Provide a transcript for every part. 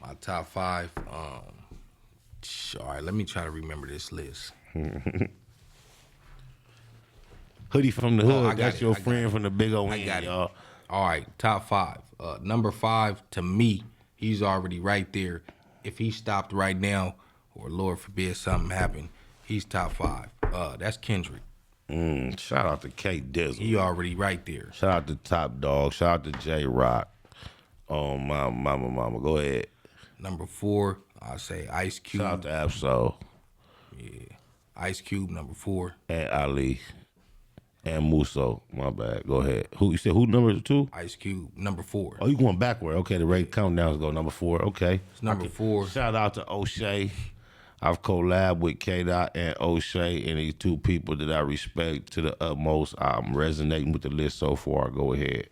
My top five. All right, let me try to remember this list. Hoodie from the hood. That's your I friend from the big old end, y'all. All right, top five. Number five, to me, he's already right there. If he stopped right now, or Lord forbid something happened, he's top five. That's Kendrick. Shout out to K Dizzle. He already right there. Shout out to Top Dog. Shout out to J Rock. Oh, my mama. Go ahead. Number four, I'll say Ice Cube. Shout out to Absol. Yeah. Ice Cube, number four. And Ali. And Musso. My bad. Go ahead. Who you said? Who number two? Ice Cube, number four. Oh, you going backward. Okay, the rate countdowns go number four. Okay. It's number four. Shout out to O'Shea. I've collabed with K-Dot and O'Shea, and these two people that I respect to the utmost. I'm resonating with the list so far. Go ahead.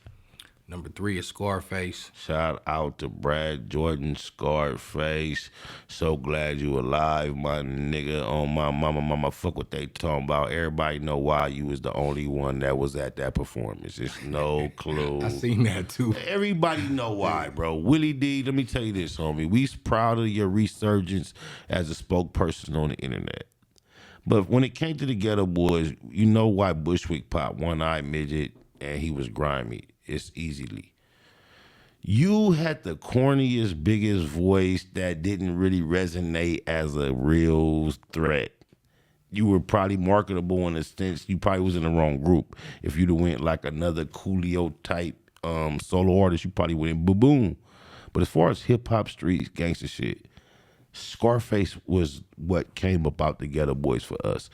Number three is Scarface. Shout out to Brad Jordan, Scarface. So glad you alive, my nigga. On my mama, fuck what they talking about. Everybody know why you was the only one that was at that performance. It's no clue. I seen that too. Everybody know why, bro. Willie D, let me tell you this, homie. We's proud of your resurgence as a spokesperson on the internet. But when it came to the Ghetto Boys, you know why Bushwick popped One-Eyed Midget and he was grimy. It's easily. You had the corniest, biggest voice that didn't really resonate as a real threat. You were probably marketable in a sense. You probably was in the wrong group. If you'd have went like another Coolio type solo artist, you probably went in boom. But as far as hip hop, street gangster shit, Scarface was what came about the Ghetto Boys for us.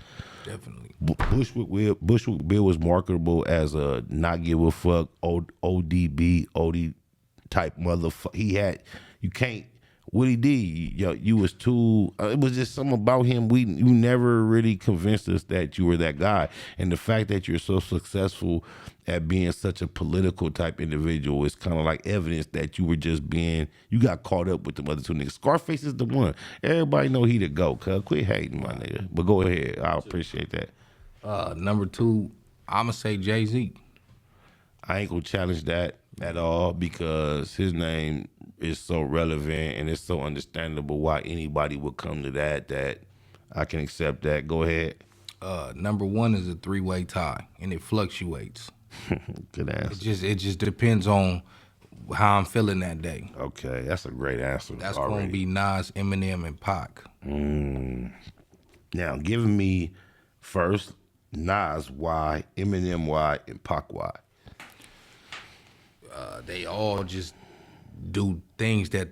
Definitely. Bushwick Bill was marketable as a not give a fuck, ODB, OD type motherfucker. He had, you can't, Willie D, you was too, it was just something about him. You never really convinced us that you were that guy. And the fact that you're so successful at being such a political type individual is kind of like evidence that you were just being, you got caught up with the other two niggas. Scarface is the one. Everybody know he the GOAT, cuz. Quit hating, my nigga. But go ahead. I appreciate that. Number two, I'm going to say Jay-Z. I ain't going to challenge that at all because his name is so relevant and it's so understandable why anybody would come to that I can accept that. Go ahead. Number one is a three-way tie, and it fluctuates. Good answer. It just depends on how I'm feeling that day. Okay, that's a great answer. That's going to be Nas, Eminem, and Pac. Now, give me first Nas why, Eminem why, and Pac why. They all just do things that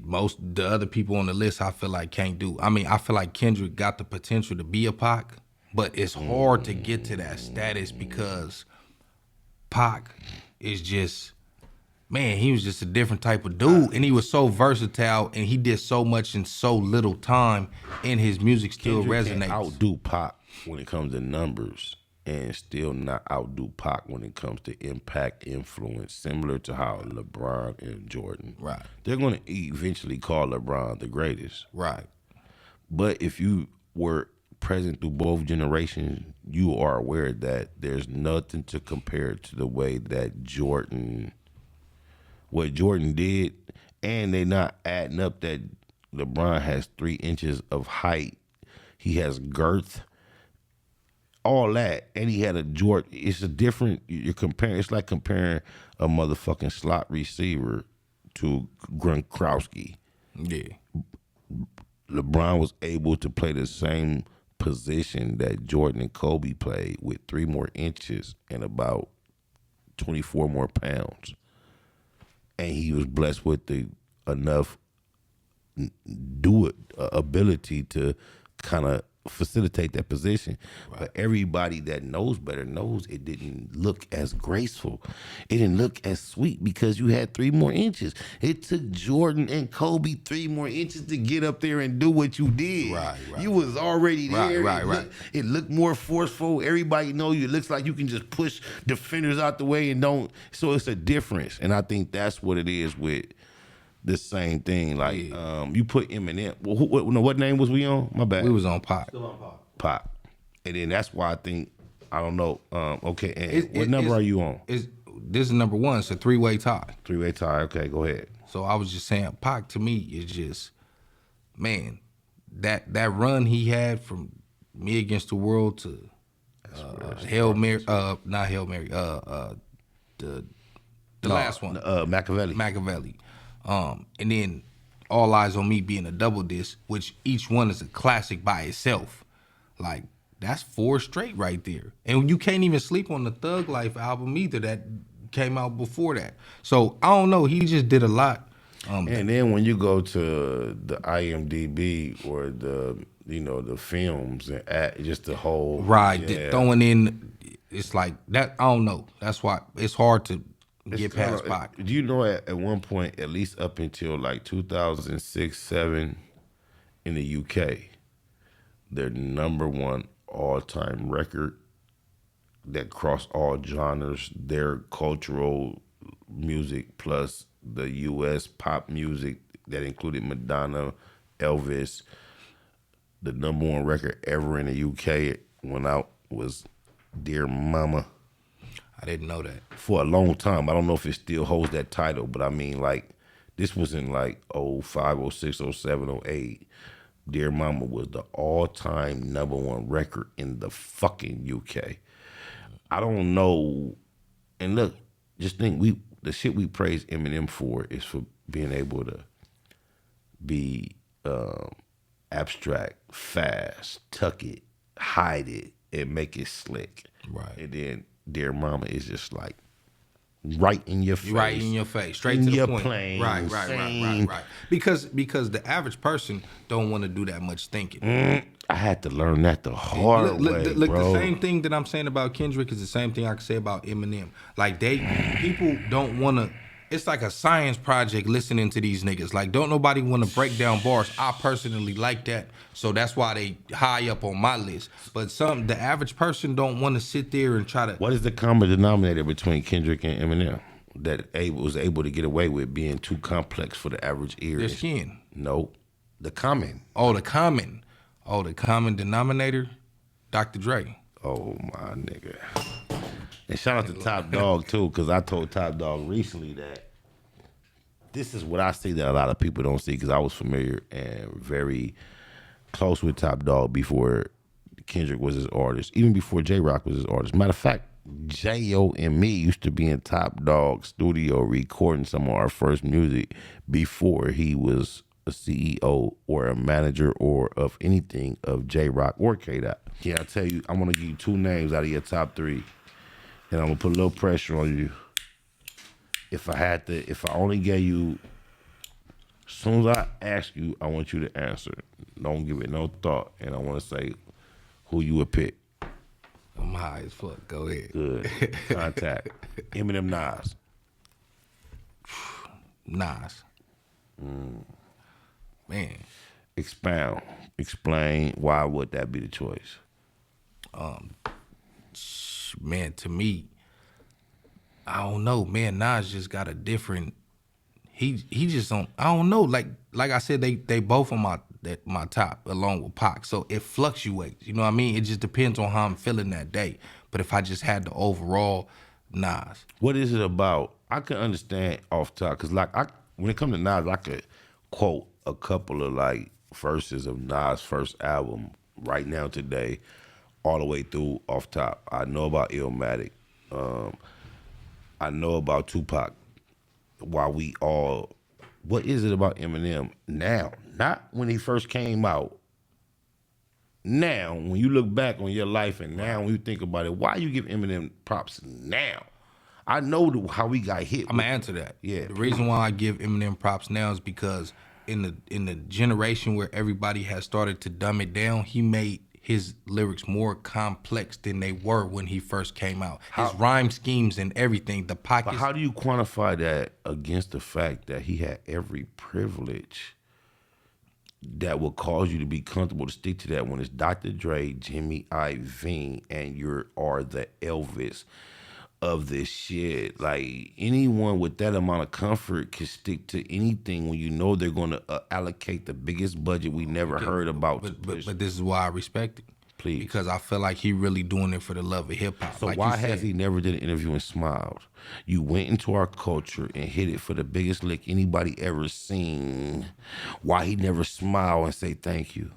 most the other people on the list I feel like can't do. I mean, I feel like Kendrick got the potential to be a Pac, but it's hard to get to that status because Pac is just, man, he was just a different type of dude, and he was so versatile, and he did so much in so little time, and his music still Kendrick resonates. Can outdo Pac when it comes to numbers, and still not outdo Pac when it comes to impact, influence, similar to how LeBron and Jordan. Right. They're going to eventually call LeBron the greatest. Right. But if you were present through both generations, you are aware that there's nothing to compare to the way that what Jordan did, and they're not adding up that LeBron has 3 inches of height. He has girth. All that, and he had a Jordan. It's a different. You're comparing. It's like comparing a motherfucking slot receiver to Gronkowski. Yeah. LeBron was able to play the same position that Jordan and Kobe played with 3 more inches and about 24 more pounds, and he was blessed with the enough ability to kind of facilitate that position. Right. But everybody that knows better knows it didn't look as graceful. It didn't look as sweet because you had 3 more inches. It took Jordan and Kobe 3 more inches to get up there and do what you did. Right. You was already there. Right. It looked more forceful. Everybody know you. It looks like you can just push defenders out the way and don't. So it's a difference. And I think that's what it is with the same thing. Like, you put Eminem. What name was we on? My bad. We was on Pac. Still on Pac. Pac. And then that's why I think, I don't know. Okay, and what number are you on? this is number one. It's a 3-way tie. 3-way tie. Okay, go ahead. So I was just saying, Pac to me is just, man, that run he had from Me Against the World to Hail Mary, not Hail Mary, the last one, Machiavelli. And then All Eyes on Me being a double disc, which each one is a classic by itself. Like, that's 4 straight right there. And you can't even sleep on the Thug Life album either that came out before that. So, I don't know. He just did a lot. And then when you go to the IMDb or the films and just the whole throwing in, it's like that. I don't know. That's why it's hard to get past Pac. Do you know at one point, at least up until like 2006-07 in the UK, their number one all-time record that crossed all genres, their cultural music plus the U.S. pop music that included Madonna, Elvis, the number one record ever in the UK went out was Dear Mama. I didn't know that. For a long time. I don't know if it still holds that title, but I mean, like, this was in like 05, 06, 07, 08. Dear Mama was the all-time number one record in the fucking UK. I don't know. And look, just think, the shit we praise Eminem for is for being able to be abstract, fast, tuck it, hide it, and make it slick. Right. And then Dear Mama is just like right in your face. Right in your face. Straight in to the your point. Plane, Right. Because the average person don't want to do that much thinking. I had to learn that the hard way, bro. The same thing that I'm saying about Kendrick is the same thing I can say about Eminem. Like, people don't want to. It's like a science project listening to these niggas. Like, don't nobody want to break down bars. I personally like that, so that's why they high up on my list. But the average person don't want to sit there and try to. What is the common denominator between Kendrick and Eminem that was able to get away with being too complex for the average ear? Their skin. No, the common. The common denominator, Dr. Dre. Oh my nigga. And shout out to Top Dog too, because I told Top Dog recently that this is what I see that a lot of people don't see, because I was familiar and very close with Top Dog before Kendrick was his artist, even before J-Rock was his artist. Matter of fact, J.O. and me used to be in Top Dog studio recording some of our first music before he was a CEO or a manager or of anything of J-Rock or K-Dot. Yeah, I tell you, I'm going to give you 2 names out of your top 3. And I'm gonna put a little pressure on you. If I only gave you, as soon as I ask you, I want you to answer. Don't give it no thought. And I want to say who you would pick. I'm high as fuck. Go ahead. Good. Contact. Eminem, Nas. Nas. Man. Expound. Explain why would that be the choice? Man, to me, I don't know. Man, Nas just got a different. He just don't. I don't know. Like I said, they both on my top along with Pac. So it fluctuates. You know what I mean? It just depends on how I'm feeling that day. But if I just had the overall, Nas. What is it about? I can understand off top, because when it comes to Nas, I could quote a couple of like verses of Nas' first album right now today, all the way through off top. I know about Illmatic. I know about Tupac. What is it about Eminem now? Not when he first came out. Now, when you look back on your life and now when you think about it, why you give Eminem props now? I know how we got hit. I'm gonna answer that. Yeah. The reason why I give Eminem props now is because in the generation where everybody has started to dumb it down, he made his lyrics more complex than they were when he first came out. His rhyme schemes and everything, the pockets. But how do you quantify that against the fact that he had every privilege that will cause you to be comfortable to stick to that when it's Dr. Dre, Jimmy Iovine, and you are the Elvis of this shit? Like, anyone with that amount of comfort can stick to anything when you know they're going to allocate the biggest budget we never heard about. But this is why I respect it. Please. Because I feel like he really doing it for the love of hip hop. So like why has he never did an interview and smiled? You went into our culture and hit it for the biggest lick anybody ever seen. Why he never smile and say thank you?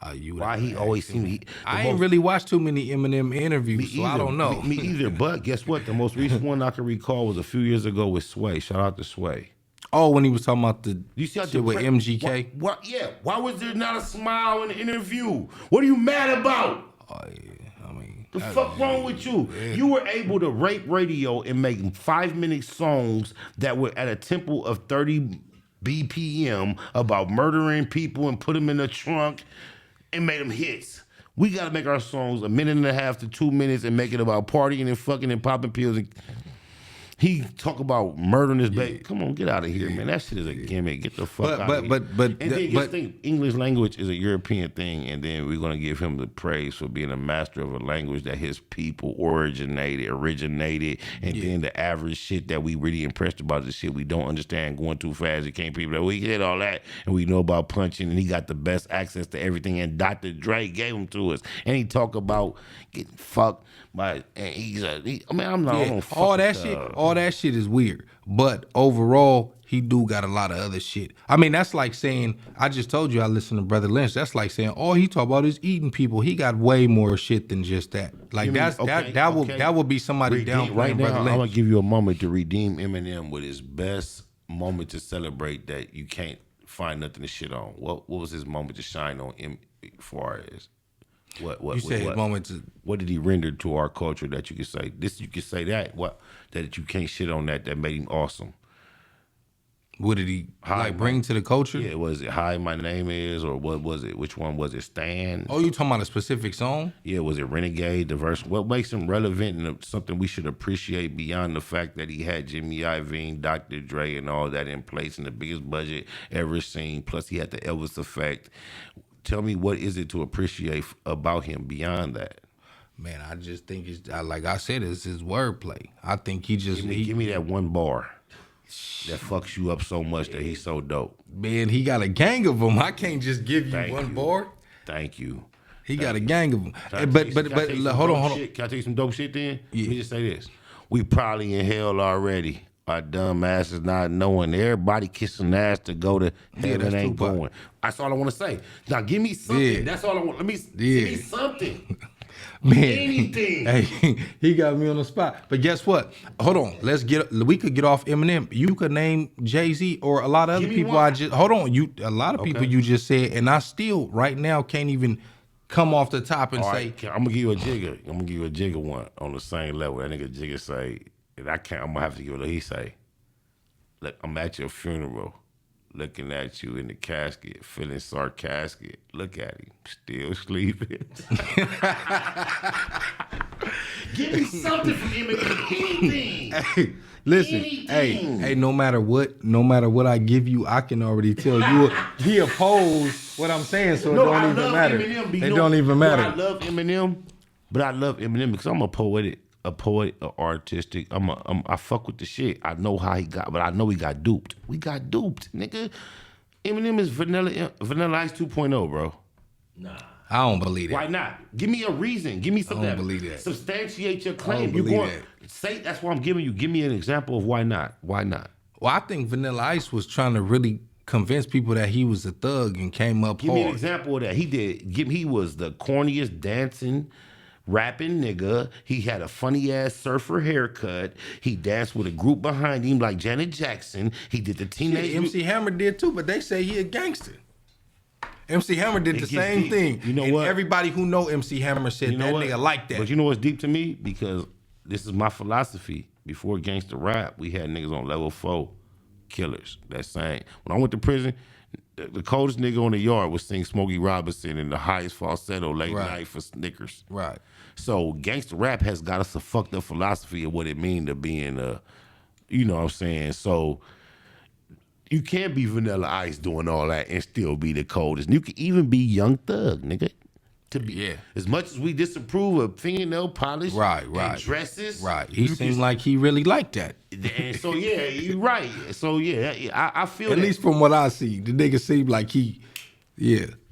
Why he always seemed... I ain't really watched too many Eminem interviews, so I don't know. Me either, but guess what? The most recent one I can recall was a few years ago with Sway. Shout out to Sway. Oh, when he was talking about the You see how shit with MGK? What? Yeah. Why was there not a smile in the interview? What are you mad about? Oh, yeah. I mean... The fuck wrong with you? Yeah. You were able to rape radio and make 5-minute songs that were at a tempo of 30 BPM about murdering people and put them in the trunk and made them hits. We got to make our songs 1.5 to 2 minutes and make it about partying and fucking and popping pills. And he talk about murdering his baby. Come on, get out of here, man. That shit is a gimmick. Get the fuck out of here. And then just think, English language is a European thing, and then we're gonna give him the praise for being a master of a language that his people originated, and then the average shit that we really impressed about the shit we don't understand, going too fast. It can't people that we get all that, and we know about punching, and he got the best access to everything, and Dr. Dre gave them to us, and he talk about getting fucked by, and I'm not on all that shit. All that shit is weird, but overall, he do got a lot of other shit. I mean, that's like saying, I just told you I listen to Brother Lynch. That's like saying all he talk about is eating people. He got way more shit than just that. Like that would be somebody down right now. Brother Lynch. I'm gonna give you a moment to redeem Eminem with his best moment to celebrate that you can't find nothing to shit on. What was his moment to shine on him far as? What did he render to our culture that you could say this? You could say that that you can't shit on that made him awesome. What did he bring to the culture? Yeah, was it "Hi, My Name Is" or what was it? Which one was it? "Stand"? Oh, you talking about a specific song? Yeah, was it "Renegade"? The verse. What makes him relevant and something we should appreciate beyond the fact that he had Jimmy Iovine, Dr. Dre, and all that in place and the biggest budget ever seen. Plus, he had the Elvis effect. Tell me, what is it to appreciate about him beyond that? Man, I just think it's like I said, it's his wordplay. I think he just give me that one bar that fucks you up so much that he's so dope. Man, he got a gang of them. I can't just give you one bar. Thank you. He got a gang of them. But hold on. Can I tell you some dope shit then? Yeah. Let me just say this: we probably in hell already. Our dumb asses not knowing. Everybody kissing ass to go to heaven ain't going. That's all I want to say. Now give me something. Yeah. That's all I want. Give me something. Man, anything. Hey, he got me on the spot. But guess what? Hold on. We could get off Eminem. You could name Jay-Z or a lot of other people. Hold on. A lot of people you just said, and I still right now can't even come off the top and say. I'm gonna give you a Jigga. I'm gonna give you a Jigga one on the same level. That nigga Jigga say. I can't. I'm gonna have to give it. He say, "Look, I'm at your funeral, looking at you in the casket, feeling sarcastic. Look at him, still sleeping." Give me something from Eminem. Anything. Hey, listen. Anything. Hey. No matter what I give you, I can already tell you he opposed what I'm saying, so it don't even matter. It don't even matter. I love Eminem, but I love Eminem because I'm a poet, artistic. I fuck with the shit. I know how he got, but I know he got duped. We got duped, nigga. Eminem is Vanilla Ice 2.0, bro. Nah, I don't believe it. Why not? Give me a reason. Give me something I don't believe that. Substantiate your claim. You going say that's what I'm giving you. Give me an example of why not. Why not? Well, I think Vanilla Ice was trying to really convince people that he was a thug and came up Give hard. me an example of that. He was the corniest dancing, rapping nigga. He had a funny ass surfer haircut. He danced with a group behind him like Janet Jackson. He did the teenage. MC Hammer did too, but they say he a gangster. MC Hammer did the same thing. You know and what? Everybody who know MC Hammer said that nigga like that. But you know what's deep to me? Because this is my philosophy. Before gangster rap, we had niggas on level 4 killers. That sang. When I went to prison, the coldest nigga on the yard was sing Smokey Robinson in the highest falsetto late night for Snickers. Right. So gangster rap has got us a fucked up philosophy of what it means to being a, you know what I'm saying? So you can't be Vanilla Ice doing all that and still be the coldest. You can even be Young Thug, nigga. To be as much as we disapprove of fingernail polish, and dresses, He seemed like he really liked that. And so you're right. So I feel at least from what I see, the nigga seemed like he